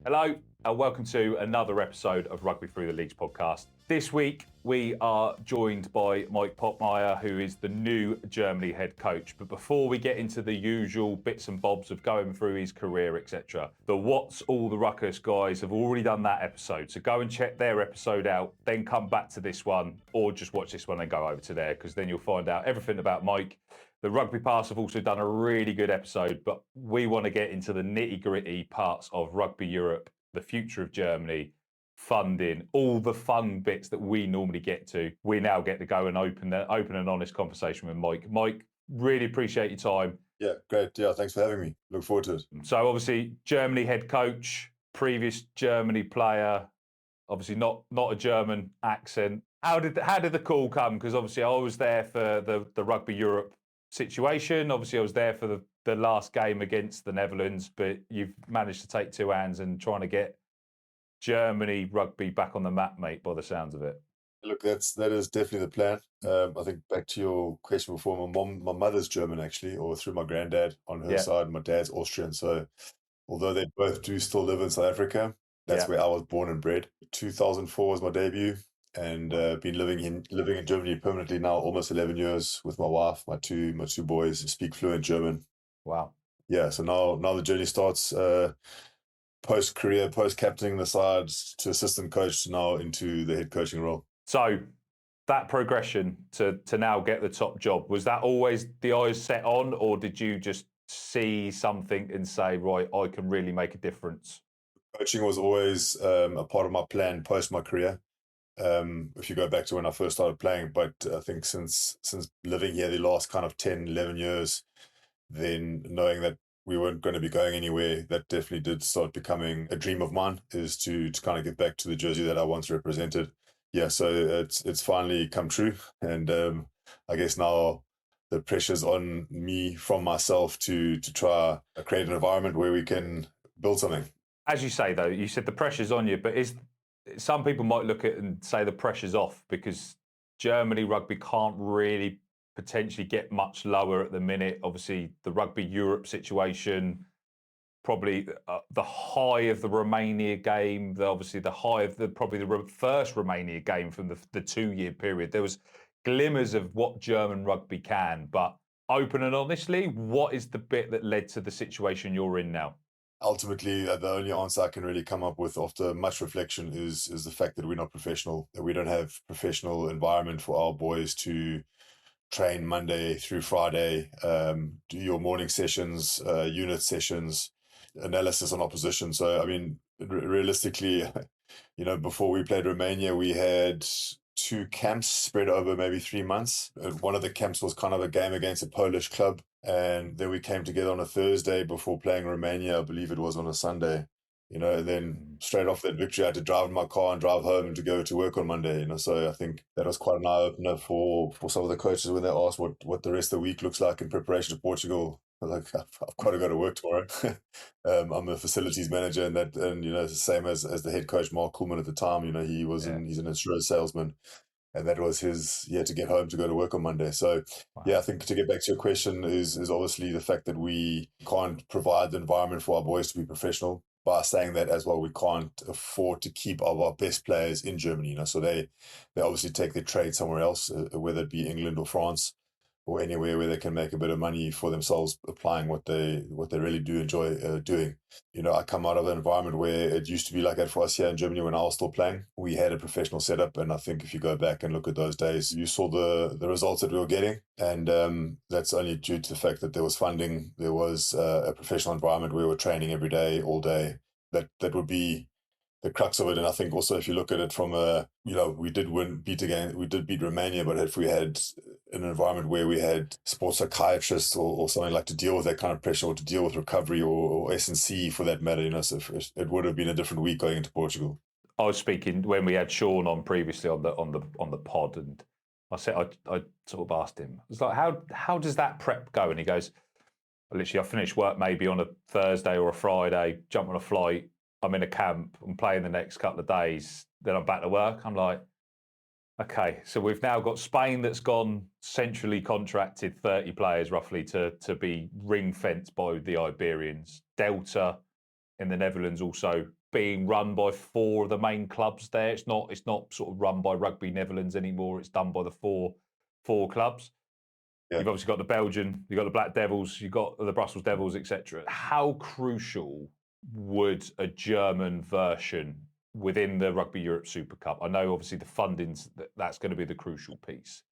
Hello, and welcome to another episode of Rugby Through the Leagues podcast. This week, we are joined by Mike Poppmeier, who is the new Germany head coach. But before we get into the usual bits and bobs of going through his career, etc., the What's All the Ruckus guys have already done that episode. So go and check their episode out, then come back to this one, or just watch this one and go over to there, because then you'll find out everything about Mike. The Rugby Pass have also done a really good episode, but we want to get into the nitty-gritty parts of Rugby Europe, the future of Germany, funding, all the fun bits that we normally get to. We now get to go and open an honest conversation with Mike. Mike, really appreciate your time. Yeah, great. Yeah, thanks for having me. Look forward to it. So obviously, Germany head coach, previous Germany player, obviously not a German accent. How did the call come? Because obviously I was there for the Rugby Europe situation. Obviously I was there for the last game against the Netherlands, but you've managed to take two hands and trying to get Germany rugby back on the map, mate, by the sounds of it. Look, that is definitely the plan. I think back to your question before, my mother's German actually, or through my granddad on her side. My dad's Austrian. So although they both do still live in South Africa, that's where I was born and bred. 2004 was my debut, and been living in Germany permanently now, almost 11 years with my wife. My two boys speak fluent German. Wow. Yeah, so now the journey starts. Post-career, post-captaining the side to assistant coach to now into the head coaching role. So that progression to now get the top job, was that always the eyes set on, or did you just see something and say, right, I can really make a difference? Coaching was always a part of my plan post my career. If you go back to when I first started playing, but I think since living here the last kind of 10, 11 years, then knowing that we weren't going to be going anywhere, that definitely did start becoming a dream of mine, is to kind of get back to the jersey that I once represented. Yeah, so it's finally come true. And I guess now the pressure's on me from myself to try create an environment where we can build something. As you say, though, you said the pressure's on you, but some people might look at it and say the pressure's off because Germany rugby can't really potentially get much lower at the minute. Obviously, the Rugby Europe situation, probably the high of the Romania game, probably the first Romania game from the 2-year period. There was glimmers of what German rugby can, but open and honestly, what is the bit that led to the situation you're in now? Ultimately, the only answer I can really come up with after much reflection is the fact that we're not professional, that we don't have professional environment for our boys to train Monday through Friday, do your morning sessions, unit sessions, analysis on opposition. So, I mean, realistically, before we played Romania, we had 2 camps spread over maybe 3 months. One of the camps was kind of a game against a Polish club. And then we came together on a Thursday before playing Romania. I believe it was on a Sunday. And then straight off that victory, I had to drive in my car and drive home to go to work on Monday. So I think that was quite an eye-opener for some of the coaches when they asked what the rest of the week looks like in preparation to Portugal. I was like, I've got to go to work tomorrow. I'm a facilities manager, and it's the same as the head coach, Mark Kuhlman at the time. He's an insurance salesman. And that was he had to get home to go to work on Monday. So, yeah, I think to get back to your question is obviously the fact that we can't provide the environment for our boys to be professional. By saying that as well, we can't afford to keep our best players in Germany. So they obviously take their trade somewhere else, whether it be England or France or anywhere where they can make a bit of money for themselves, applying what they really do enjoy doing. I come out of an environment where it used to be like that for us here in Germany when I was still playing. We had a professional setup, and I think if you go back and look at those days, you saw the results that we were getting, and that's only due to the fact that there was funding, there was a professional environment where we were training every day, all day. That would be the crux of it. And I think also if you look at it from we did beat Romania, but if we had an environment where we had sports psychiatrists or something like to deal with that kind of pressure, or to deal with recovery or S&C for that matter, so it would have been a different week going into Portugal. I was speaking when we had Sean on previously on the pod, and I said I sort of asked him, it's like, how does that prep go? And he goes, literally, I finish work maybe on a Thursday or a Friday, jump on a flight, I'm in a camp, I'm playing the next couple of days, then I'm back to work. I'm like, Okay, so we've now got Spain that's gone centrally contracted 30 players roughly to be ring fenced by the Iberians. Delta in the Netherlands also being run by four of the main clubs there. It's not sort of run by Rugby Netherlands anymore. It's done by the four clubs. Yeah. You've obviously got the Belgian, you've got the Black Devils, you've got the Brussels Devils, etc. How crucial would a German version within the Rugby Europe Super Cup? I know obviously the funding's that's going to be the crucial piece,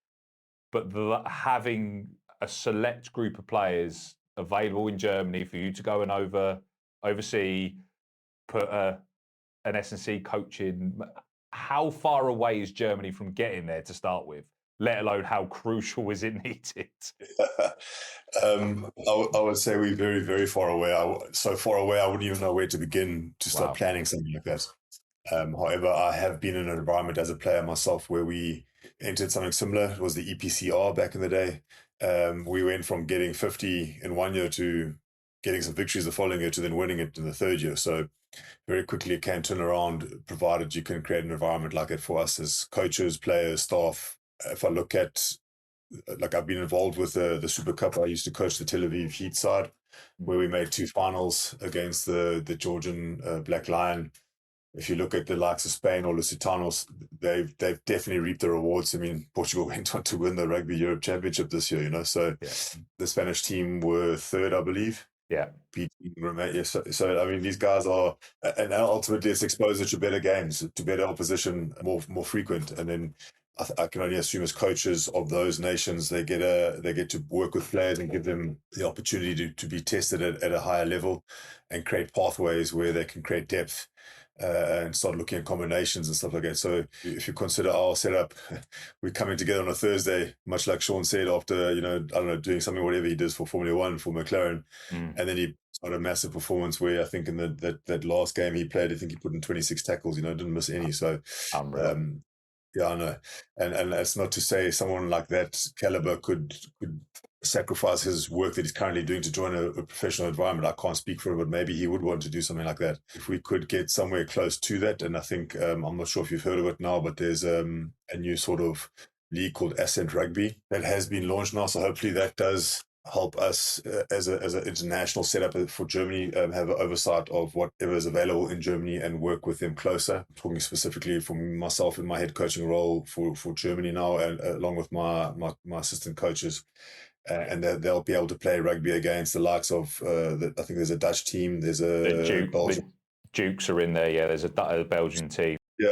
but having a select group of players available in Germany for you to go and oversee, put an S&C coach in. How far away is Germany from getting there to start with? Let alone how crucial is it needed? I would say we're very, very far away. So far away, I wouldn't even know where to begin to start planning something like that. However, I have been in an environment as a player myself where we entered something similar. It was the EPCR back in the day. We went from getting 50 in 1 year to getting some victories the following year to then winning it in the third year. So very quickly it can turn around, provided you can create an environment like it for us as coaches, players, staff. If I look at, like, I've been involved with the Super Cup. I used to coach the Tel Aviv Heat side, where we made 2 finals against the Georgian Black Lion. If you look at the likes of Spain or Lusitanos, they've definitely reaped the rewards. I mean, Portugal went on to win the Rugby Europe Championship this year, So the Spanish team were third, I believe. Yeah. Beating Romania. So I mean, these guys are, and ultimately it's exposure to better games, to better opposition, more frequent. And then I can only assume as coaches of those nations, they get to work with players and give them the opportunity to be tested at a higher level and create pathways where they can create depth. And start looking at combinations and stuff like that. So if you consider our setup, we're coming together on a Thursday, much like Sean said, after, I don't know, doing something, whatever he does for Formula One, for McLaren. And then he got a massive performance where I think in that last game he played, I think he put in 26 tackles, didn't miss any. So, yeah, I know. And that's not to say someone like that caliber could sacrifice his work that he's currently doing to join a professional environment. I can't speak for him, but maybe he would want to do something like that. If we could get somewhere close to that, and I think, I'm not sure if you've heard of it now, but there's a new sort of league called Ascent Rugby that has been launched now. So hopefully that does help us as an international setup for Germany, have an oversight of whatever is available in Germany and work with them closer. Talking specifically for myself in my head coaching role for Germany now, and along with my assistant coaches. And they'll be able to play rugby against the likes of, I think there's a Dutch team, there's the Dukes are in there, yeah, there's a Belgian team. Yeah,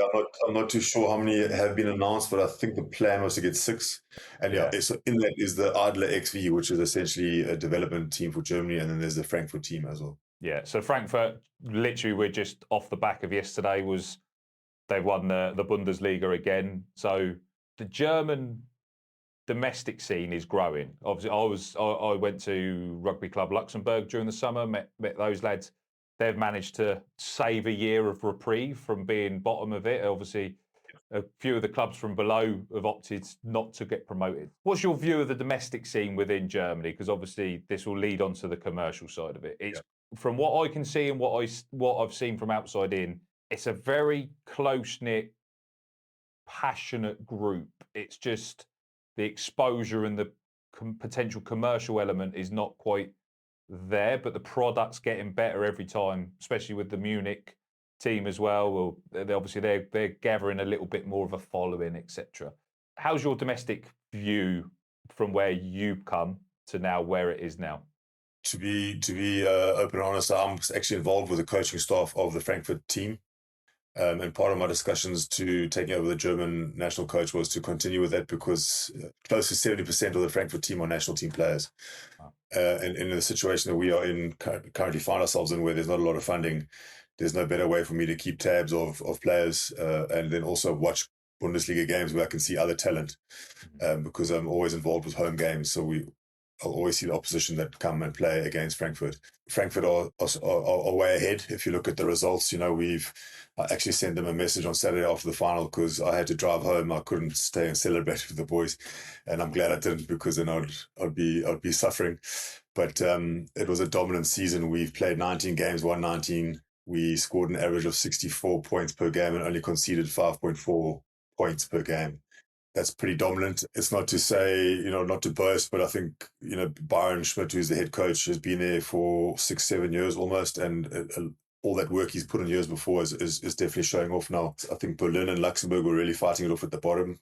I'm not too sure how many have been announced, but I think the plan was to get 6. And so in that is the Adler XV, which is essentially a development team for Germany, and then there's the Frankfurt team as well. Yeah, so Frankfurt, literally, we're just off the back of yesterday, they won the Bundesliga again. So the German domestic scene is growing. Obviously, I went to Rugby Club Luxembourg during the summer, met those lads. They've managed to save a year of reprieve from being bottom of it. Obviously, a few of the clubs from below have opted not to get promoted. What's your view of the domestic scene within Germany? Because obviously this will lead on to the commercial side of it. It's from what I can see and what I've seen from outside in, it's a very close-knit, passionate group. It's just the exposure and the potential commercial element is not quite there, but the product's getting better every time, especially with the Munich team as well. Well, they're gathering a little bit more of a following, etc. How's your domestic view from where you've come to now where it is now? To be open and honest, I'm actually involved with the coaching staff of the Frankfurt team. And part of my discussions to taking over the German national coach was to continue with that, because close to 70% of the Frankfurt team are national team players. Wow. And in the situation that we are in, currently find ourselves in, where there's not a lot of funding, there's no better way for me to keep tabs of players and then also watch Bundesliga games where I can see other talent, because I'm always involved with home games. So I'll always see the opposition that come and play against Frankfurt. Frankfurt are way ahead. If you look at the results, I actually sent them a message on Saturday after the final, because I had to drive home. I couldn't stay and celebrate with the boys, and I'm glad I didn't, because then I'd be suffering. But it was a dominant season. We've played 19 games, won 19. We scored an average of 64 points per game and only conceded 5.4 points per game. that's pretty dominant. It's not to say, not to boast, but I think, Byron Schmidt, who's the head coach, has been there for 6-7 years almost, and all that work he's put in years before is definitely showing off now. I think Berlin and Luxembourg were really fighting it off at the bottom.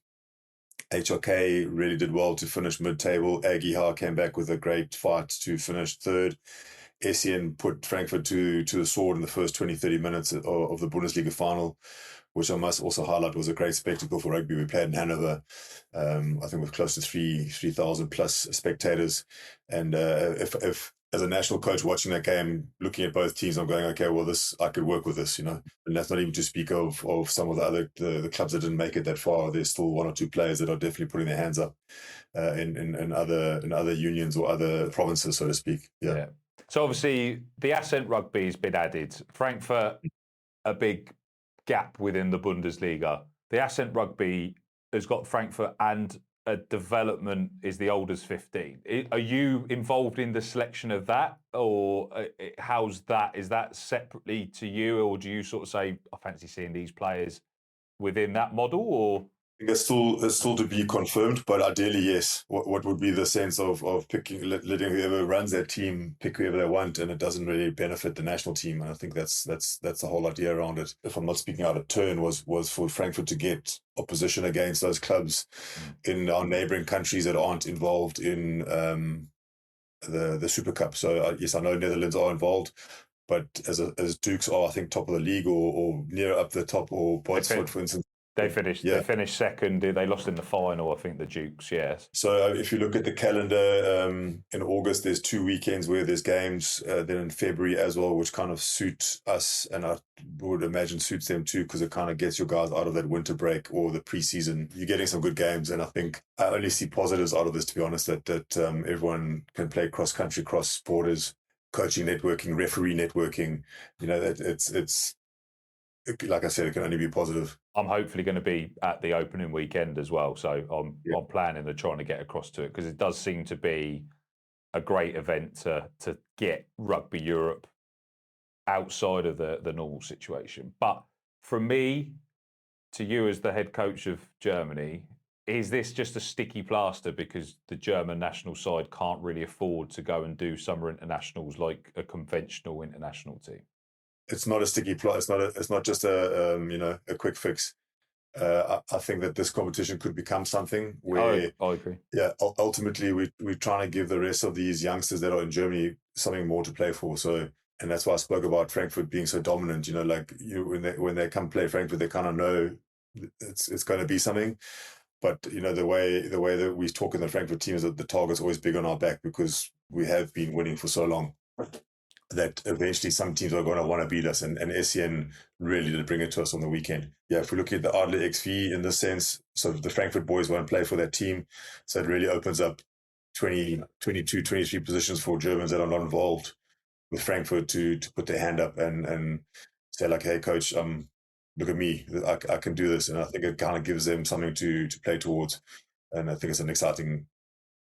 HRK really did well to finish mid-table. Aguilar came back with a great fight to finish third. Essien put Frankfurt to the sword in the first 20-30 minutes of the Bundesliga final, which I must also highlight was a great spectacle for rugby. We played in Hanover, I think with close to 3,000 plus spectators. And if as a national coach watching that game, looking at both teams, I'm going, okay, well, I could work with this, And that's not even to speak of some of the clubs that didn't make it that far. There's still one or two players that are definitely putting their hands up in other unions or other provinces, so to speak. Yeah. So obviously the Ascent Rugby has been added. Frankfurt, a big gap within the Bundesliga. The Ascent Rugby has got Frankfurt and a development is the oldest 15. Are you involved in the selection of that, or how's that? Is that separately to you, or do you sort of say, I fancy seeing these players within that model, or? It's still to be confirmed, but ideally, yes. What would be the sense of picking, letting whoever runs that team pick whoever they want, and it doesn't really benefit the national team. And I think that's the whole idea around it. If I'm not speaking out of turn, was for Frankfurt to get opposition against those clubs in our neighbouring countries that aren't involved in the Super Cup. So yes, I know Netherlands are involved. But as Dukes are, I think, top of the league or near up the top, or Brayford, for instance. They finished second. They lost in the final, I think, the Dukes, yes. So if you look at the calendar, in August, there's 2 weekends where there's games, then in February as well, which kind of suit us, and I would imagine suits them too, because it kind of gets your guys out of that winter break or the preseason. You're getting some good games, and I think I only see positives out of this, to be honest, that everyone can play cross-country, cross borders, coaching networking, referee networking. It's like I said, it can only be positive. I'm hopefully going to be at the opening weekend as well, so I'm planning on trying to get across to it, because it does seem to be a great event to get Rugby Europe outside of the normal situation. But from me to you as the head coach of Germany, is this just a sticky plaster because the German national side can't really afford to go and do summer internationals like a conventional international team? It's not a sticky plot. It's not just a quick fix. I think that this competition could become something where I agree. Yeah, ultimately we're trying to give the rest of these youngsters that are in Germany something more to play for. So, and that's why I spoke about Frankfurt being so dominant. When they come play Frankfurt, they kind of know it's going to be something. But the way that we talk in the Frankfurt team is that the target's always big on our back, because we have been winning for so long that eventually some teams are going to want to beat us, and Essien really did bring it to us on the weekend. Yeah, if we look at the Adler XV in this sense, so the Frankfurt boys won't play for that team, so it really opens up 20, 22, 23 positions for Germans that are not involved with Frankfurt to put their hand up and say like, hey coach, look at me, I can do this. And I think it kind of gives them something to play towards, and I think it's an exciting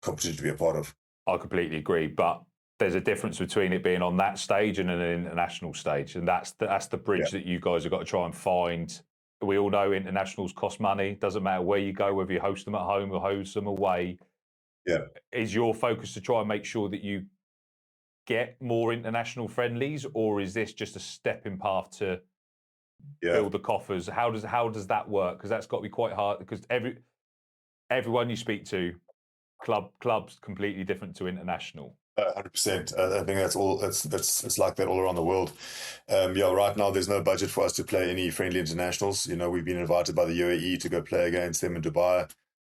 competition to be a part of. I completely agree, but there's a difference between it being on that stage and an international stage, and that's the bridge that you guys have got to try and find. We all know internationals cost money. Doesn't matter where you go, whether you host them at home or host them away. Yeah, is your focus to try and make sure that you get more international friendlies, or is this just a stepping path to build the coffers? How does that work? Because that's got to be quite hard, because everyone you speak to, clubs completely different to international. 100%. I think that's all. It's like that all around the world. Right now there's no budget for us to play any friendly internationals. We've been invited by the UAE to go play against them in Dubai.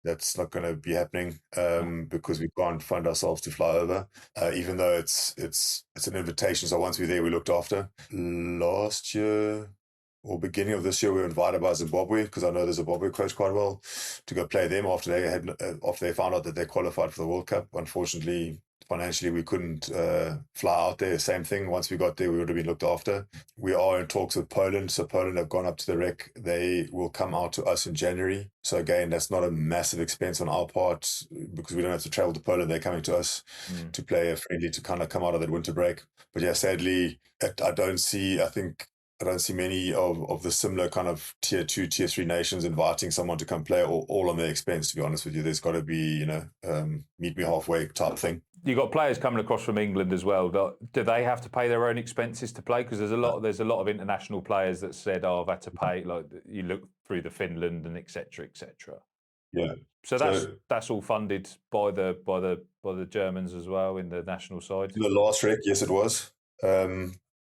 That's not going to be happening because we can't fund ourselves to fly over. Even though it's an invitation, so once we're there, we looked after. Last year or beginning of this year, we were invited by Zimbabwe, because I know the Zimbabwe coach quite well, to go play them after they found out that they qualified for the World Cup. Unfortunately, financially, we couldn't fly out there. Same thing. Once we got there, we would have been looked after. We are in talks with Poland. So Poland have gone up to the rec. They will come out to us in January. So again, that's not a massive expense on our part, because we don't have to travel to Poland. They're coming to us to play a friendly to kind of come out of that winter break. But yeah, sadly, I don't see, I think I don't see many of the similar kind of tier 2, tier 3 nations inviting someone to come play all on their expense, to be honest with you. There's got to be, meet me halfway type thing. You got players coming across from England as well. Do they have to pay their own expenses to play? Because there's a lot of international players that said, "Oh, I've had to pay." Like you look through the Finland and etc. etc. Yeah. So that's all funded by the Germans as well in the national side. The last rec, yes, it was.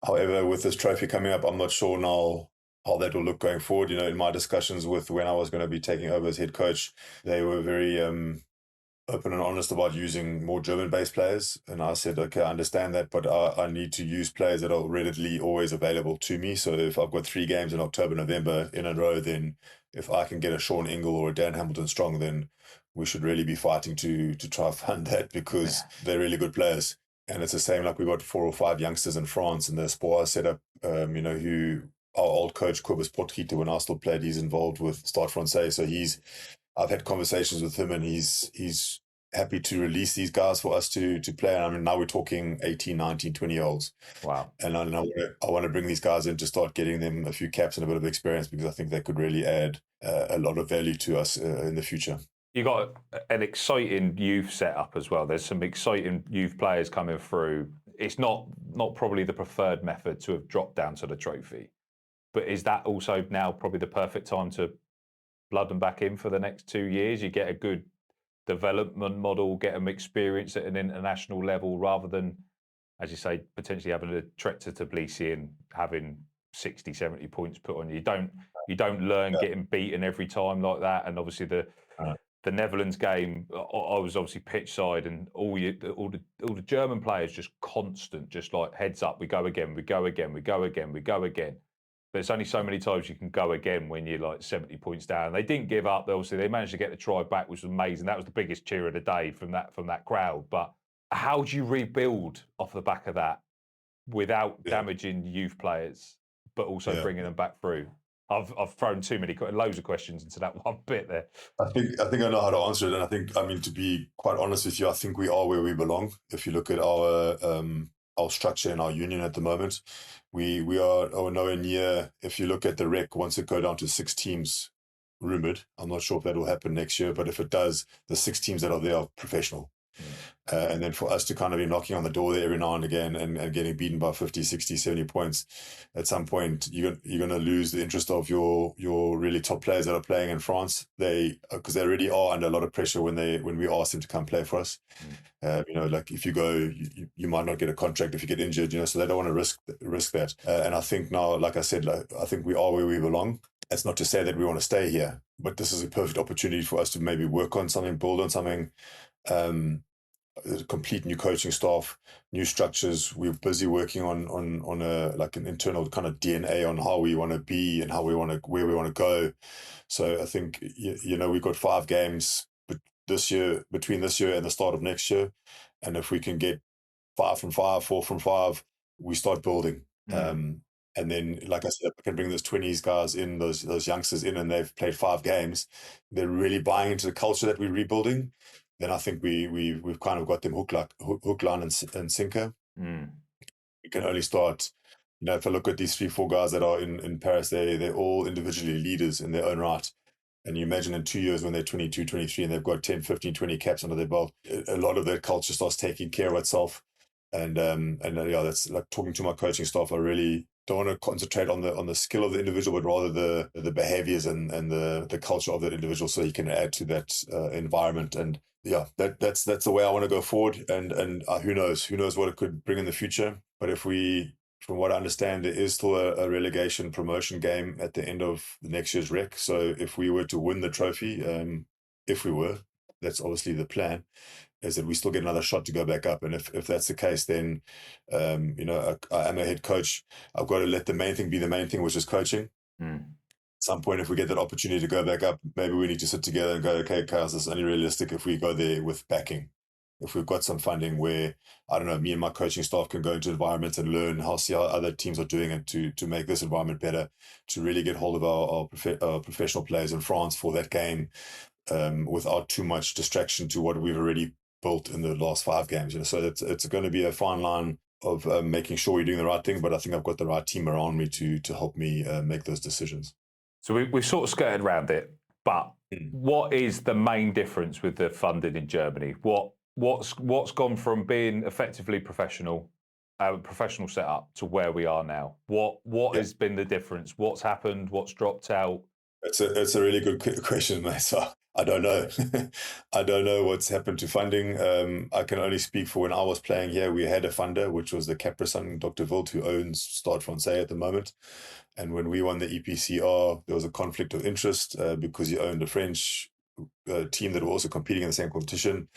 However, with this trophy coming up, I'm not sure now how that will look going forward. In my discussions with when I was going to be taking over as head coach, they were very open and honest about using more German-based players. And I said, okay, I understand that, but I need to use players that are readily always available to me. So if I've got 3 games in October, November in a row, then if I can get a Sean Ingle or a Dan Hamilton Strong, then we should really be fighting to try fund that, because they're really good players. And it's the same, like we got 4 or 5 youngsters in France in the Spoir setup, who our old coach, Cobus Potgieter, when I still played, he's involved with Stade Francais. So I've had conversations with him, and he's happy to release these guys for us to play. I mean, now we're talking 18, 19, 20-year-olds. Wow. And I want to bring these guys in to start getting them a few caps and a bit of experience, because I think they could really add a lot of value to us in the future. You got an exciting youth setup as well. There's some exciting youth players coming through. It's not probably the preferred method to have dropped down to the trophy, but is that also now probably the perfect time to blood them back in for the next 2 years? You get a good development model, get them experience at an international level, rather than, as you say, potentially having a trek to Tbilisi and having 60, 70 points put on you. You don't learn getting beaten every time like that. And obviously the Netherlands game, I was obviously pitch side, and all the German players just constant, just like heads up, we go again, we go again, we go again, we go again. But it's only so many times you can go again when you're like 70 points down. They didn't give up. Obviously, they managed to get the try back, which was amazing. That was the biggest cheer of the day from that crowd. But how do you rebuild off the back of that without damaging youth players, but also bringing them back through? I've thrown loads of questions into that one bit there. I think I know how to answer it, and I mean, to be quite honest with you, I think we are where we belong. If you look at our structure in our union at the moment, we are nowhere near. If you look at the rec, once it go down to 6 teams, rumored, I'm not sure if that will happen next year, but if it does, the 6 teams that are there are professional. And then for us to kind of be knocking on the door there every now and again and getting beaten by 50, 60, 70 points, at some point you're going to lose the interest of your really top players that are playing in France. Because they already are under a lot of pressure when we ask them to come play for us. Like if you go, you might not get a contract if you get injured, so they don't want to risk that. And I think now, like I said, I think we are where we belong. That's not to say that we want to stay here, but this is a perfect opportunity for us to maybe work on something, build on something, a complete new coaching staff, new structures. We're busy working on an internal kind of DNA on how we want to be and where we want to go. So I think we've got 5 games between this year and the start of next year, and if we can get 5 from 5, 4 from 5, we start building. And then, like I said, if I can bring those 20s guys in, those youngsters in, and they've played 5 games, they're really buying into the culture that we're rebuilding, then I think we've kind of got them hook, line, and sinker. We can only start. If I look at these 3-4 guys that are in Paris, they're all individually leaders in their own right. And you imagine in 2 years when they're 22, 23, and they've got 10, 15, 20 caps under their belt, a lot of their culture starts taking care of itself. And that's like talking to my coaching staff. I really don't want to concentrate on the skill of the individual, but rather the behaviors and the culture of that individual, so he can add to that environment. And that's the way I want to go forward. And who knows what it could bring in the future. But from what I understand, there is still a relegation promotion game at the end of the next year's rec. So if we were to win the trophy, that's obviously the plan, is that we still get another shot to go back up. And if that's the case, then, I am a head coach. I've got to let the main thing be the main thing, which is coaching. At some point, if we get that opportunity to go back up, maybe we need to sit together and go, okay, Chaos, it's only realistic if we go there with backing. If we've got some funding where, I don't know, me and my coaching staff can go into environments and learn see how other teams are doing it to make this environment better, to really get hold of our professional players in France for that game, without too much distraction to what we've already built in the last 5 games. So it's going to be a fine line making sure we're doing the right thing, but I think I've got the right team around me to help me make those decisions. So we've sort of skirted around it, but what is the main difference with the funding in Germany? What's gone from being effectively professional setup to where we are now? What has been the difference? What's happened? What's dropped out? It's a really good question, mate. So I don't know. I don't know what's happened to funding. I can only speak for when I was playing here. We had a funder, which was the Capri-Sun, Dr. Wilt, who owns Stade Francais at the moment. And when we won the EPCR, there was a conflict of interest because he owned a French team that were also competing in the same competition.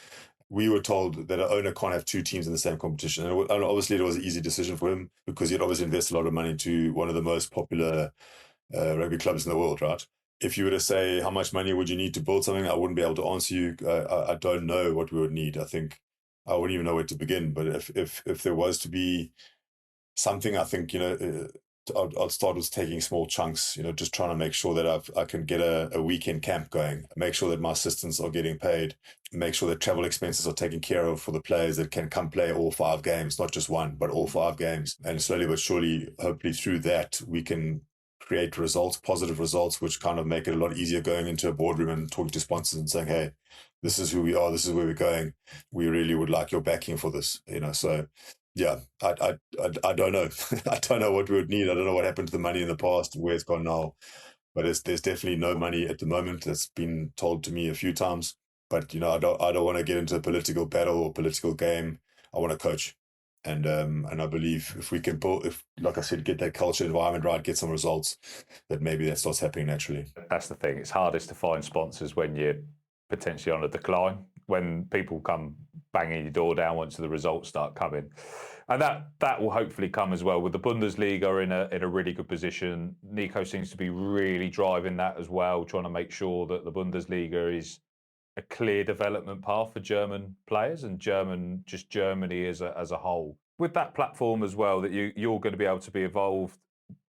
We were told that an owner can't have two teams in the same competition. And obviously, it was an easy decision for him because he'd obviously invested a lot of money into one of the most popular rugby clubs in the world, right? If you were to say how much money would you need to build something, I wouldn't be able to answer you. I don't know what we would need. I think I wouldn't even know where to begin. But if there was to be something, I think I'll start with taking small chunks. Just trying to make sure that I can get a weekend camp going. Make sure that my assistants are getting paid. Make sure that travel expenses are taken care of for the players that can come play all 5 games, not just one, but all 5 games. And slowly but surely, hopefully through that, we can create results, positive results, which kind of make it a lot easier going into a boardroom and talking to sponsors and saying, hey, this is who we are, this is where we're going. We really would like your backing for this, So yeah, I don't know. I don't know what we would need. I don't know what happened to the money in the past, where it's gone now. But there's definitely no money at the moment. That's been told to me a few times. But I don't want to get into a political battle or political game. I want to coach. And I believe if we can like I said, get that culture environment right, get some results, that maybe that starts happening naturally. That's the thing. It's hardest to find sponsors when you're potentially on a decline, when people come banging your door down once the results start coming. And that will hopefully come as well. With the Bundesliga in a really good position, Nico seems to be really driving that as well, trying to make sure that the Bundesliga is a clear development path for German players and Germany as a whole. With that platform as well, that you're going to be able to be involved,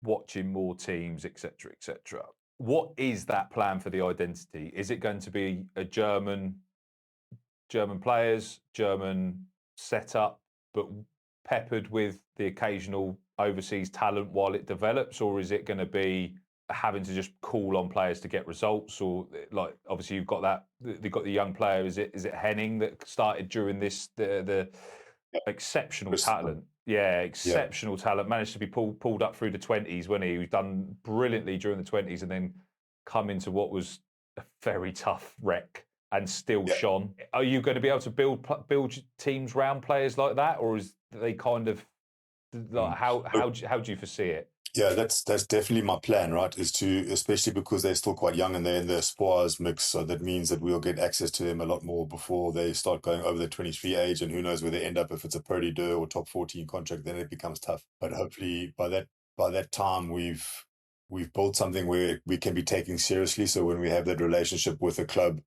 watching more teams, etc., etc. What is that plan for the identity? Is it going to be a German players, German setup, but peppered with the occasional overseas talent while it develops, or is it going to be having to just call on players to get results? Or like obviously you've got the young player. Is it Henning that started during this the exceptional talent? Yeah, exceptional talent. Managed to be pulled up through the 20s when he was done brilliantly during the 20s, and then come into what was a very tough wreck and still shone. Are you going to be able to build teams around players like that, or is they kind of like how do you foresee it? Yeah, that's definitely my plan, right? Is to, especially because they're still quite young and they're in the Espoirs mix, so that means that we'll get access to them a lot more before they start going over the 23 age, and who knows where they end up. If it's a Pro D2 or top 14 contract, then it becomes tough. But hopefully by that time we've built something where we can be taken seriously. So when we have that relationship with a club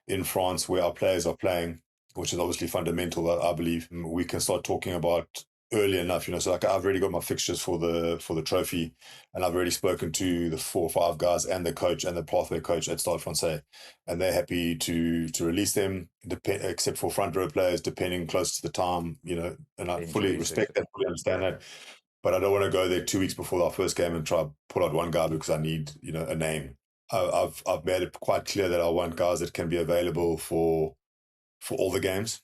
in France where our players are playing, which is obviously fundamental, I believe, we can start talking about early enough, so like I've already got my fixtures for the trophy, and I've already spoken to the 4 or 5 guys and the coach and the pathway coach at Stade Francais, and they're happy to release them, except for front row players, depending close to the time, and I fully respect that, fully understand that. But I don't want to go there 2 weeks before our first game and try pull out one guy because I need, a name. I've made it quite clear that I want guys that can be available for all the games.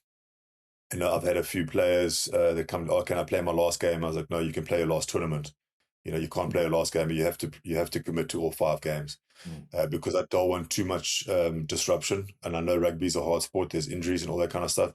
I've had a few players that come, oh, can I play my last game? I was like, no, you can play your last tournament. You can't play your last game, but you have to commit to all 5 games because I don't want too much disruption. And I know rugby is a hard sport. There's injuries and all that kind of stuff.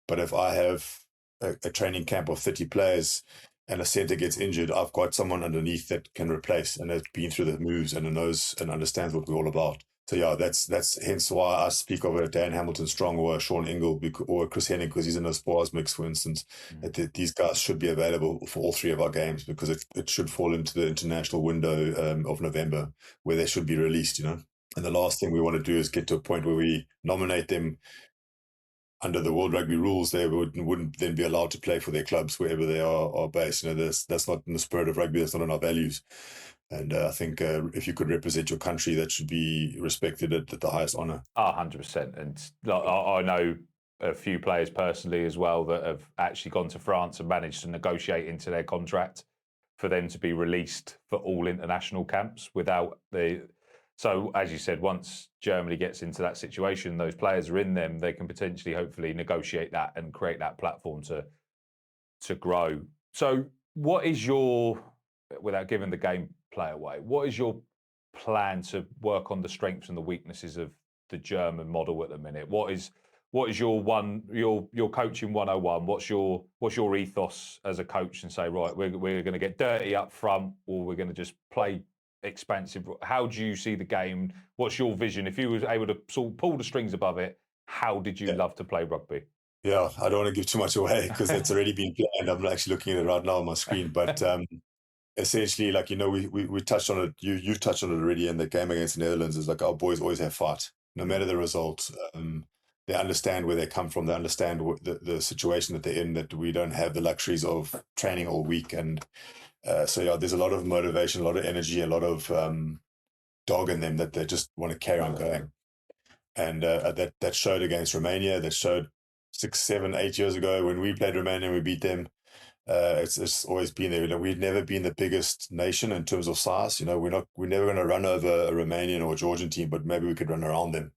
But if I have a training camp of 30 players and a center gets injured, I've got someone underneath that can replace and has been through the moves and knows and understands what we're all about. So yeah, that's hence why I speak of a Dan Hamilton Strong or a Sean Ingle or a Chris Henning, because he's in a Spars mix, for instance. That these guys should be available for all 3 of our games, because it should fall into the international window of November where they should be released, And the last thing we want to do is get to a point where we nominate them under the World Rugby rules. They wouldn't then be allowed to play for their clubs wherever they are based. That's not in the spirit of rugby. That's not in our values. And I think if you could represent your country, that should be respected at the highest honor. 100%. And I know a few players personally as well that have actually gone to France and managed to negotiate into their contract for them to be released for all international camps without the. So, as you said, once Germany gets into that situation, those players are in them, they can potentially, hopefully, negotiate that and create that platform to grow. So, what is your, without giving the gameplay away, what is your plan to work on the strengths and the weaknesses of the German model at the minute? What is your coaching 101? What's your ethos as a coach, and say, right, we're going to get dirty up front, or we're going to just play expansive? How do you see the game? What's your vision? If you was able to sort of pull the strings above it, how did you love to play rugby? Yeah, I don't want to give too much away because it's already been planned. I'm actually looking at it right now on my screen. But essentially, like, we touched on it. You've touched on it already. In the game against the Netherlands, is like our boys always have fight, no matter the result. They understand where they come from. They understand the situation that they're in. That we don't have the luxuries of training all week, and so yeah, there's a lot of motivation, a lot of energy, a lot of dog in them that they just want to carry on going. And that showed against Romania. That showed 6, 7, 8 years ago when we played Romania and we beat them. It's always been there. We've never been the biggest nation in terms of size. We're never going to run over a Romanian or a Georgian team, but maybe we could run around them.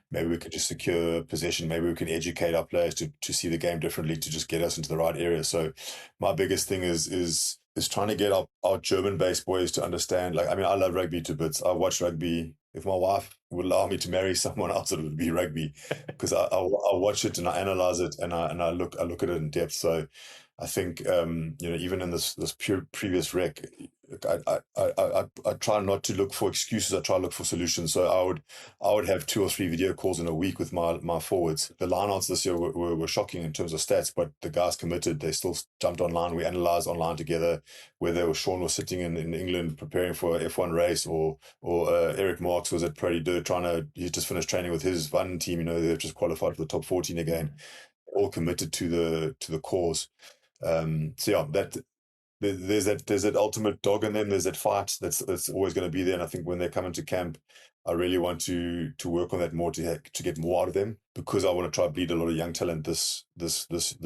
Maybe we could just secure possession. Maybe we can educate our players to see the game differently, to just get us into the right area. So my biggest thing is trying to get our German-based boys to understand. Like, I mean, I love rugby to bits. I watch rugby. If my wife would allow me to marry someone else, it would be rugby, because I watch it and I analyze it and I look at it in depth. So I think even in this previous rec, I try not to look for excuses. I try to look for solutions. So I would have 2 or 3 video calls in a week with my forwards. The lineouts this year were shocking in terms of stats, but the guys committed. They still jumped online. We analysed online together. Whether Sean was sitting in England preparing for an F1 race, or Eric Marks was at Prairie Dirt he just finished training with his Van team. They've just qualified for the top 14 again. All committed to the cause. So yeah, there's that ultimate dog in them. There's that fight that's always going to be there. And I think when they come into camp, I really want to work on that more to get more out of them, because I want to try to bleed a lot of young talent this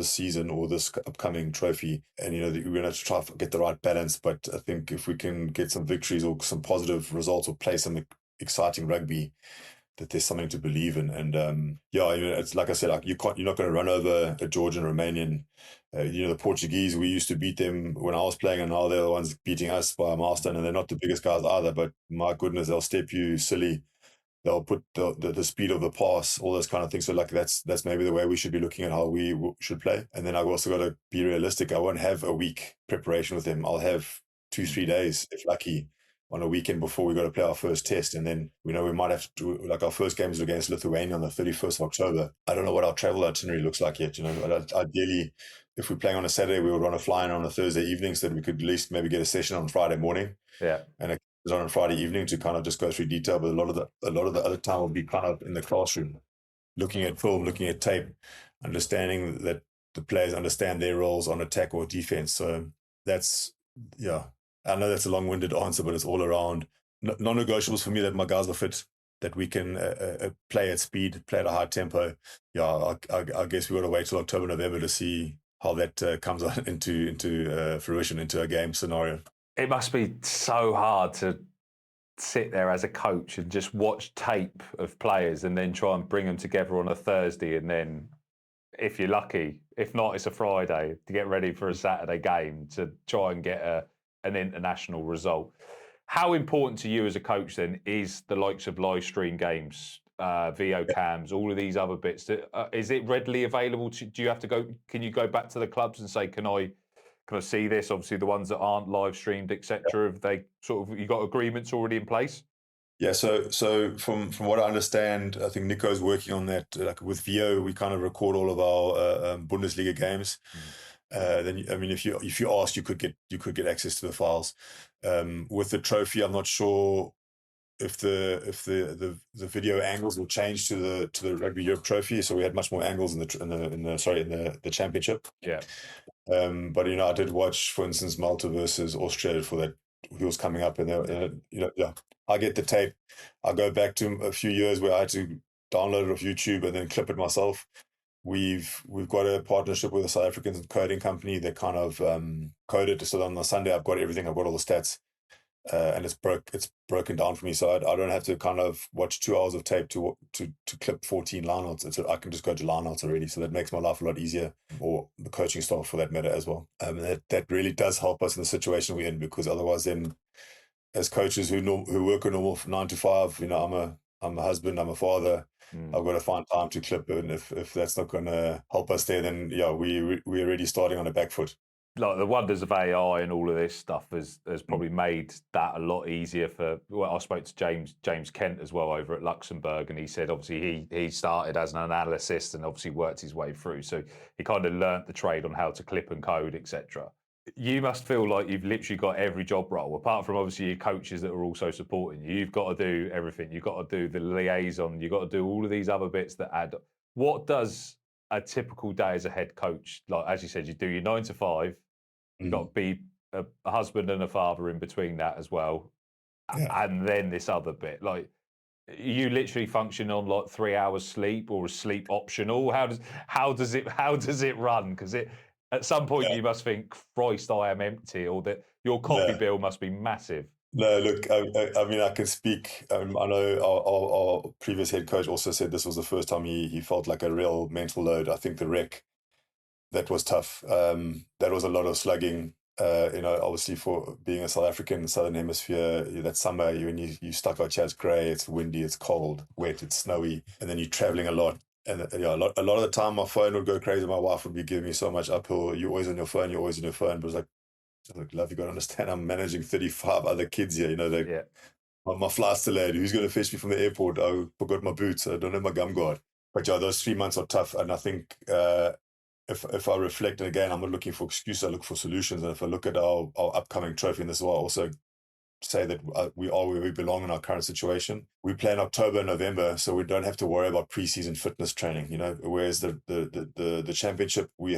season or this upcoming trophy. And we're going to have to try to get the right balance. But I think if we can get some victories or some positive results or play some exciting rugby, that there's something to believe in. And it's like I said, like you're not going to run over a Georgian, Romanian. The Portuguese, we used to beat them when I was playing, and now they're the ones beating us by a milestone, and they're not the biggest guys either, but my goodness, they'll step you silly. They'll put the speed of the pass, all those kind of things. So like that's maybe the way we should be looking at how we should play. And then I've also got to be realistic. I won't have a week preparation with them. I'll have 2-3 days, if lucky, on a weekend before we got to play our first test. And then we might have to do, like, our first game is against Lithuania on the 31st of October. I don't know what our travel itinerary looks like yet. Ideally, if we're playing on a Saturday, we would want to fly in on a Thursday evening so that we could at least maybe get a session on Friday morning. Yeah. And on Friday evening to kind of just go through detail. But a lot of the other time will be kind of in the classroom, looking at film, looking at tape, understanding that the players understand their roles on attack or defense. So that's, yeah, I know that's a long-winded answer, but it's all around non-negotiables for me, that my guys are fit, that we can play at speed, play at a high tempo. Yeah, I guess we've got to wait till October, November to see how that comes into fruition, into a game scenario. It must be so hard to sit there as a coach and just watch tape of players and then try and bring them together on a Thursday, and then, if you're lucky, if not, it's a Friday, to get ready for a Saturday game to try and get an international result. How important to you as a coach then is the likes of live stream games, VO cams, all of these other bits? Is it readily available? Do you have to go? Can you go back to the clubs and say, can I see this? Obviously, the ones that aren't live streamed, etc. Have they you got agreements already in place? Yeah, so from what I understand, I think Nico's working on that. Like with VO, we kind of record all of our Bundesliga games. Then, I mean, if you asked, you could get access to the files. With the trophy, I'm not sure if the video angles will change to the Rugby Europe trophy. So we had much more angles in the championship. Yeah. But I did watch, for instance, Malta versus Austria for that. He was coming up, and yeah, I get the tape. I go back to a few years where I had to download it off YouTube and then clip it myself. we've got a partnership with a South African coding company that kind of code it. So on the Sunday, I've got everything. I've got all the stats, and it's broken down for me. So I don't have to kind of watch 2 hours of tape to clip 14 lineouts. I can just go to lineouts already. So that makes my life a lot easier, or the coaching staff for that matter as well. That really does help us in the situation we're in, because otherwise, then as coaches who work a normal 9 to 5, I'm a husband, I'm a father. I've got to find time to clip it, and if that's not going to help us there, then we're already starting on a back foot. Like the wonders of AI and all of this stuff has probably made that a lot easier for. Well, I spoke to James Kent as well over at Luxembourg, and he said obviously he started as an analyst and obviously worked his way through, so he kind of learnt the trade on how to clip and code, etc. You must feel like you've literally got every job role, apart from obviously your coaches that are also supporting you. You've got to do everything. You've got to do the liaison. You've got to do all of these other bits that add. What does a typical day as a head coach, like as you said, you do your 9 to 5. You've got to be a husband and a father in between that as well, and then this other bit. Like, you literally function on like 3 hours sleep, or is sleep optional? How does it run? Because at some point you must think, Christ, I am empty, or that your coffee bill must be massive. No, look, I mean, I can speak. I know our previous head coach also said this was the first time he felt like a real mental load. I think the rec, that was tough. That was a lot of slugging. Obviously for being a South African, Southern Hemisphere, that summer, when you stuck out here, it's grey, it's windy, it's cold, wet, it's snowy, and then you're traveling a lot. And a lot of the time, my phone would go crazy. My wife would be giving me so much uphill. You're always on your phone. But it was like, love, you got to understand, I'm managing 35 other kids here. My flight's delayed. Who's going to fetch me from the airport? I forgot my boots. I don't have my gum guard. But those 3 months are tough. And I think if I reflect, and again, I'm not looking for excuses, I look for solutions. And if I look at our upcoming trophy, and this is why I also say that we are where we belong in our current situation. We play in October and November, so we don't have to worry about preseason fitness training, whereas the championship we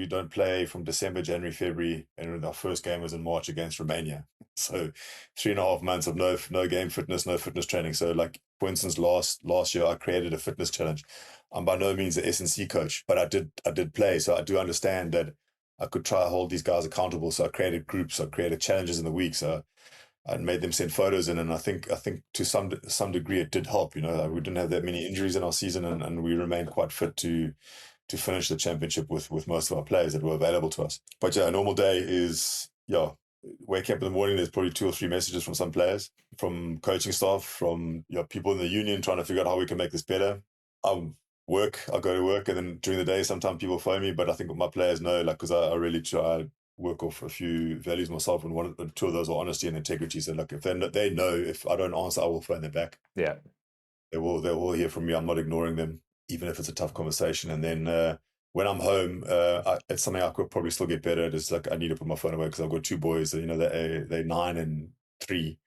don't play from December, January, February, and our first game was in March against Romania. So 3.5 months of no game fitness, no fitness training. So like, for instance, last year I created a fitness challenge. I'm by no means an S&C coach, but I did play, so I do understand that I could try to hold these guys accountable. So I created groups, I created challenges in the week. So I made them send photos in, and I think to some degree it did help. We didn't have that many injuries in our season, and we remained quite fit to finish the championship with most of our players that were available to us. But a normal day is wake up in the morning. There's probably 2 or 3 messages from some players, from coaching staff, from people in the union trying to figure out how we can make this better. I go to work, and then during the day sometimes people phone me, but I think what my players know, because I really try work off a few values myself, and 2 of those are honesty and integrity. So if they know, if I don't answer, I will phone them back. Yeah, they will hear from me. I'm not ignoring them, even if it's a tough conversation. And then when I'm home, it's something I could probably still get better at. It's like I need to put my phone away, because I've got 2 boys. They're 9 and 3,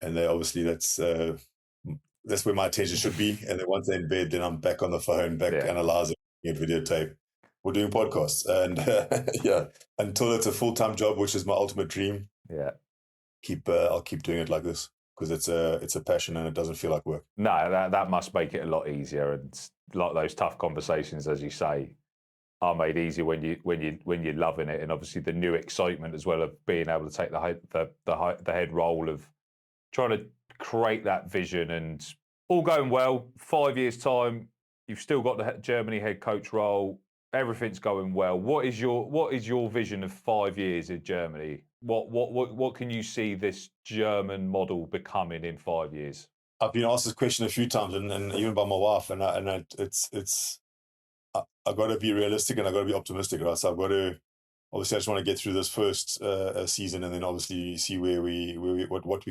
and they obviously that's where my attention should be. And then once they're in bed, then I'm back on the phone, analyzing it, videotape. We're doing podcasts, and until it's a full-time job, which is my ultimate dream. Yeah, I'll keep doing it like this, because it's a passion and it doesn't feel like work. No, that must make it a lot easier, and like those tough conversations, as you say, are made easier when you're loving it, and obviously the new excitement as well of being able to take the head role of trying to create that vision, and all going well. 5 years time, you've still got the Germany head coach role. Everything's going well. What is your vision of 5 years in Germany? What can you see this German model becoming in 5 years? I've been asked this question a few times, and even by my wife, and I've got to be realistic, and I've got to be optimistic, right? So I've got to, obviously, I just want to get through this first season, and then obviously see what we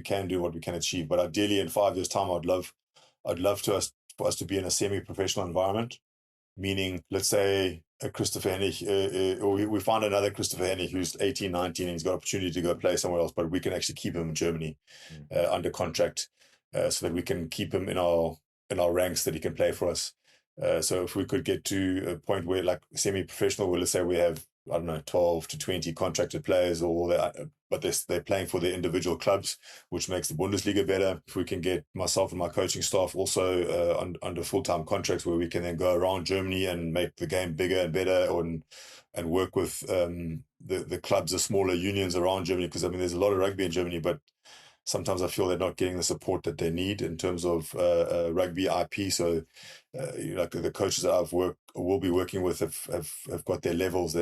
can do, what we can achieve. But ideally, in 5 years' time, I'd love for us to be in a semi-professional environment. Meaning, let's say a Christopher Hennig, or we find another Christopher Hennig who's 18, 19, and he's got opportunity to go play somewhere else, but we can actually keep him in Germany under contract, so that we can keep him in our ranks, that he can play for us. So if we could get to a point where, like, semi-professional, where let's say we have I don't know, 12 to 20 contracted players, but they're playing for their individual clubs, which makes the Bundesliga better. If we can get myself and my coaching staff also under full-time contracts where we can then go around Germany and make the game bigger and better, and work with the clubs, the smaller unions around Germany, because I mean, there's a lot of rugby in Germany, but sometimes I feel they're not getting the support that they need in terms of rugby IP. So, like the coaches that will be working with have got their levels.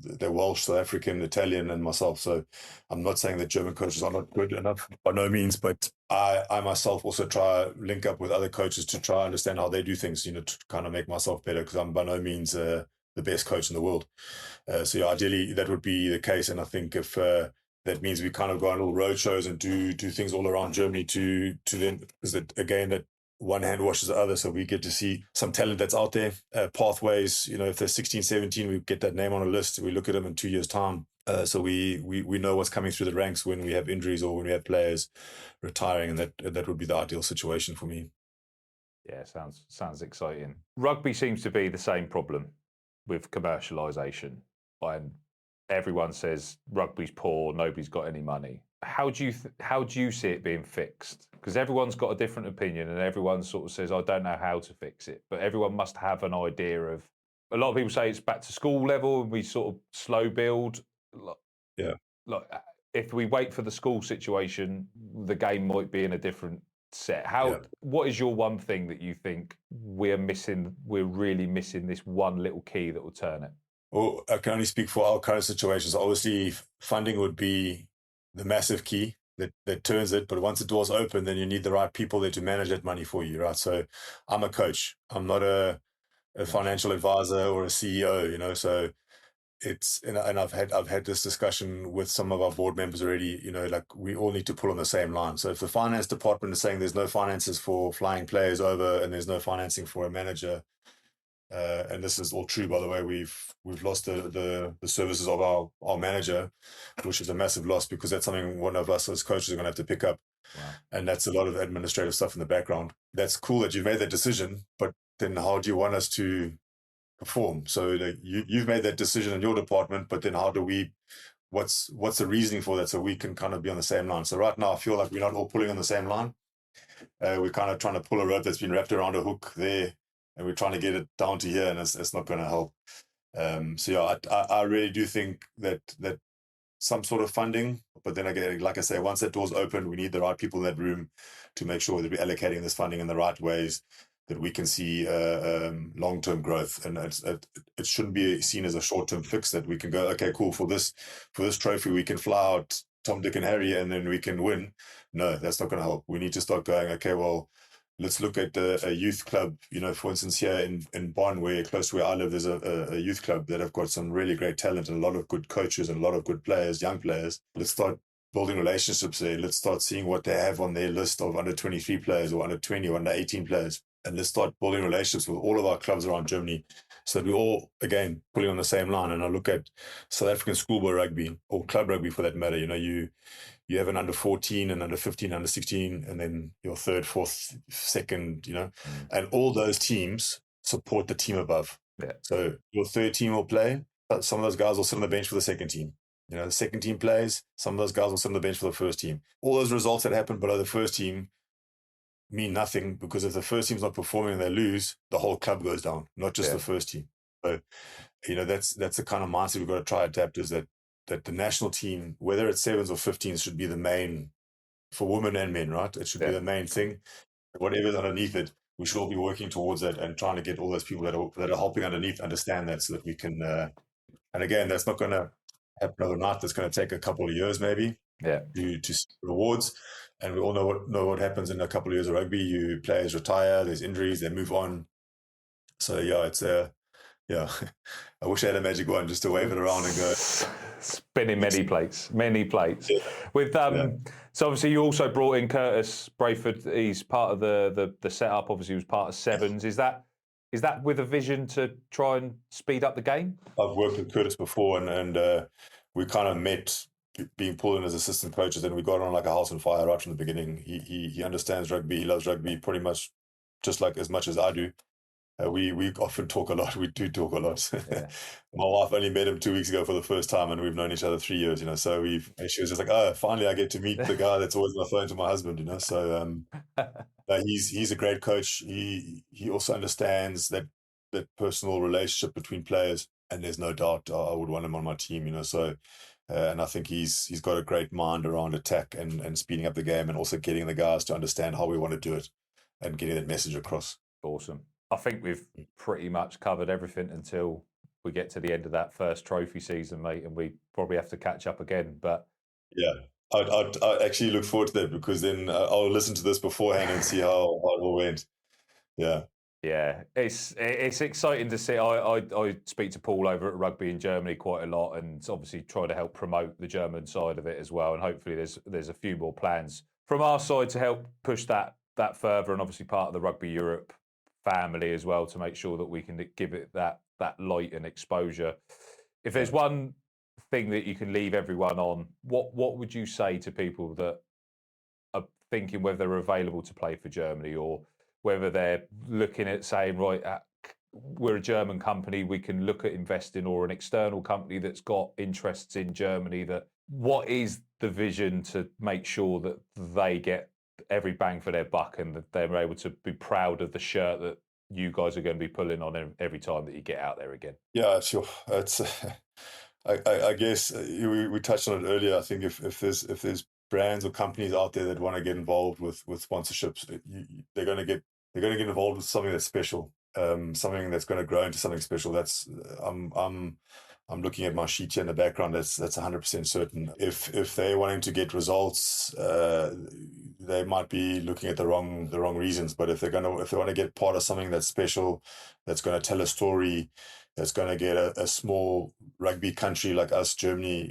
They're Welsh, South African, Italian, and myself. So, I'm not saying that German coaches are not good enough by no means, but I myself also try link up with other coaches to try understand how they do things. To kind of make myself better, because I'm by no means the best coach in the world. So, yeah, ideally that would be the case, and I think if that means we kind of go on little road shows and do things all around Germany to then, because again, that one hand washes the other. So we get to see some talent that's out there, pathways, if they're 16, 17, we get that name on a list. We look at them in 2 years' time. So we know what's coming through the ranks when we have injuries or when we have players retiring, and that would be the ideal situation for me. Yeah, sounds exciting. Rugby seems to be the same problem with commercialisation. And everyone says rugby's poor, nobody's got any money. How do you see it being fixed? Because everyone's got a different opinion, and everyone sort of says, I don't know how to fix it. But everyone must have an idea of. A lot of people say it's back to school level, and we sort of slow build. Yeah. Like, if we wait for the school situation, the game might be in a different set. What is your one thing that you think we're missing? We're really missing this one little key that will turn it. Well, I can only speak for our current situations. Obviously, funding would be the massive key that turns it. But once the door's open, then you need the right people there to manage that money for you, right? So I'm a coach. I'm not a financial advisor or a CEO, so it's, and I've had this discussion with some of our board members already, like we all need to pull on the same line. So if the finance department is saying there's no finances for flying players over and there's no financing for a manager, and this is all true, by the way, we've lost the services of our manager, which is a massive loss, because that's something one of us as coaches are going to have to pick up. Wow. And that's a lot of administrative stuff in the background. That's cool that you've made that decision, but then how do you want us to perform? So you've made that decision in your department, but then what's the reasoning for that, so we can kind of be on the same line? So right now I feel like we're not all pulling on the same line. We're kind of trying to pull a rope that's been wrapped around a hook there, and we're trying to get it down to here, and it's not going to help. So yeah, I really do think that some sort of funding, but then again, like I say, once that door's open, we need the right people in that room to make sure that we're allocating this funding in the right ways, that we can see long-term growth, and it shouldn't be seen as a short-term fix that we can go, okay, cool, for this trophy we can fly out Tom, Dick, and Harry, and then we can win. No, that's not going to help. We need to start going, okay, well, let's look at a youth club. For instance, here in Bonn, where close to where I live, there's a youth club that have got some really great talent and a lot of good coaches and a lot of good players, young players. Let's start building relationships there. Let's start seeing what they have on their list of under 23 players or under 20 or under 18 players. And let's start building relationships with all of our clubs around Germany, so that we're all, again, pulling on the same line. And I look at South African schoolboy rugby, or club rugby for that matter. You have an under 14 and under 15, under 16, and then your third, fourth, second, and all those teams support the team above. Yeah. So your third team will play. Some of those guys will sit on the bench for the second team. The second team plays. Some of those guys will sit on the bench for the first team. All those results that happen below the first team mean nothing, because if the first team's not performing and they lose, the whole club goes down, not just the first team. So, that's the kind of mindset we've got to try to adapt, is that the national team, whether it's 7s or 15s, should be the main, for women and men, right? It should be the main thing. Whatever's underneath it, we should all be working towards that and trying to get all those people that are helping underneath understand that, so that we can, and again, that's not going to happen overnight. That's going to take a couple of years maybe to see rewards. And we all know what happens in a couple of years of rugby. Players retire, there's injuries, they move on. So yeah, it's I wish I had a magic wand just to wave it around and go. Spinning many plates. Yeah. With So obviously you also brought in Curtis Brayford. He's part of the setup. Obviously he was part of Sevens. Is that with a vision to try and speed up the game? I've worked with Curtis before, and we kind of met being pulled in as assistant coaches, and we got on like a house on fire right from the beginning. He understands rugby. He loves rugby pretty much just like as much as I do. We often talk a lot. We do talk a lot. Yeah. My wife only met him 2 weeks ago for the first time, and we've known each other 3 years. So she was just like, oh, finally I get to meet the guy that's always on the phone to my husband. So he's a great coach. He also understands that personal relationship between players, and there's no doubt I would want him on my team. So. And I think he's got a great mind around attack and speeding up the game, and also getting the guys to understand how we want to do it and getting that message across. Awesome. I think we've pretty much covered everything until we get to the end of that first trophy season, mate, and we probably have to catch up again. But yeah, I actually look forward to that, because then I'll listen to this beforehand and see how it all went. Yeah. Yeah, it's exciting to see. I speak to Paul over at Rugby in Germany quite a lot, and obviously try to help promote the German side of it as well. And hopefully there's a few more plans from our side to help push that further, and obviously part of the Rugby Europe family as well, to make sure that we can give it that light and exposure. If there's one thing that you can leave everyone on, what would you say to people that are thinking whether they're available to play for Germany, or whether they're looking at saying, right, we're a German company, we can look at investing, or an external company that's got interests in Germany, what is the vision to make sure that they get every bang for their buck, and that they're able to be proud of the shirt that you guys are going to be pulling on every time that you get out there again? Yeah, sure. It's I guess we touched on it earlier. I think if there's brands or companies out there that want to get involved with sponsorships, they're going to get involved with something that's special, something that's going to grow into something special. That's I'm looking at my sheet here in the background. That's 100% certain. If they're wanting to get results, they might be looking at the wrong reasons. But if they want to get part of something that's special, that's going to tell a story, that's going to get a small rugby country like us, Germany,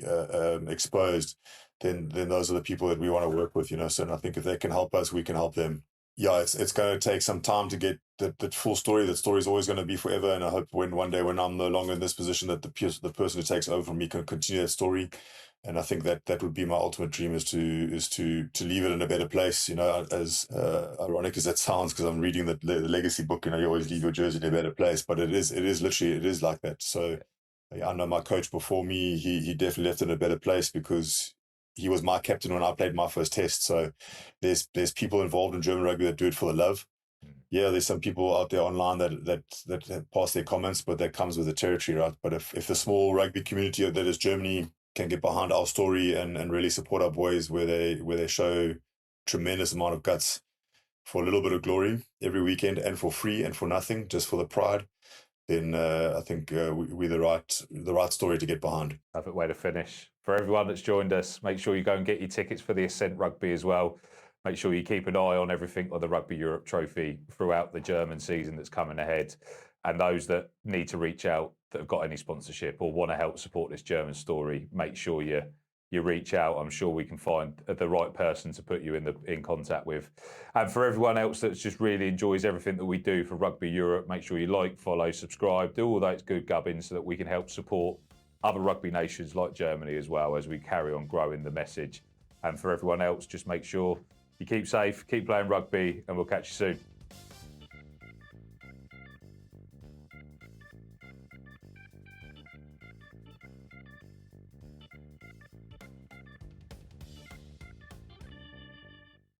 exposed, then those are the people that we want to work with. So I think if they can help us, we can help them. Yeah, it's going to take some time to get the full story. That story is always going to be forever, and I hope one day when I'm no longer in this position, that the person who takes over from me can continue that story. And I think that would be my ultimate dream, is to leave it in a better place. As ironic as that sounds, because I'm reading the legacy book. You always leave your jersey in a better place, but it is literally like that. So I know my coach before me, he definitely left it in a better place, because he was my captain when I played my first test. So there's people involved in German rugby that do it for the love. Yeah, there's some people out there online that pass their comments, but that comes with the territory, right? But if the small rugby community that is Germany can get behind our story and really support our boys, where they show tremendous amount of guts for a little bit of glory every weekend, and for free and for nothing, just for the pride, then I think we're the right story to get behind. Perfect way to finish. For everyone that's joined us, make sure you go and get your tickets for the Ascent Rugby as well. Make sure you keep an eye on everything on the Rugby Europe trophy throughout the German season that's coming ahead. And those that need to reach out, that have got any sponsorship or want to help support this German story, make sure you reach out. I'm sure we can find the right person to put you in contact with. And for everyone else that just really enjoys everything that we do for Rugby Europe, make sure you like, follow, subscribe, do all those good gubbins, so that we can help support other rugby nations like Germany as well, as we carry on growing the message. And for everyone else, just make sure you keep safe, keep playing rugby, and we'll catch you soon.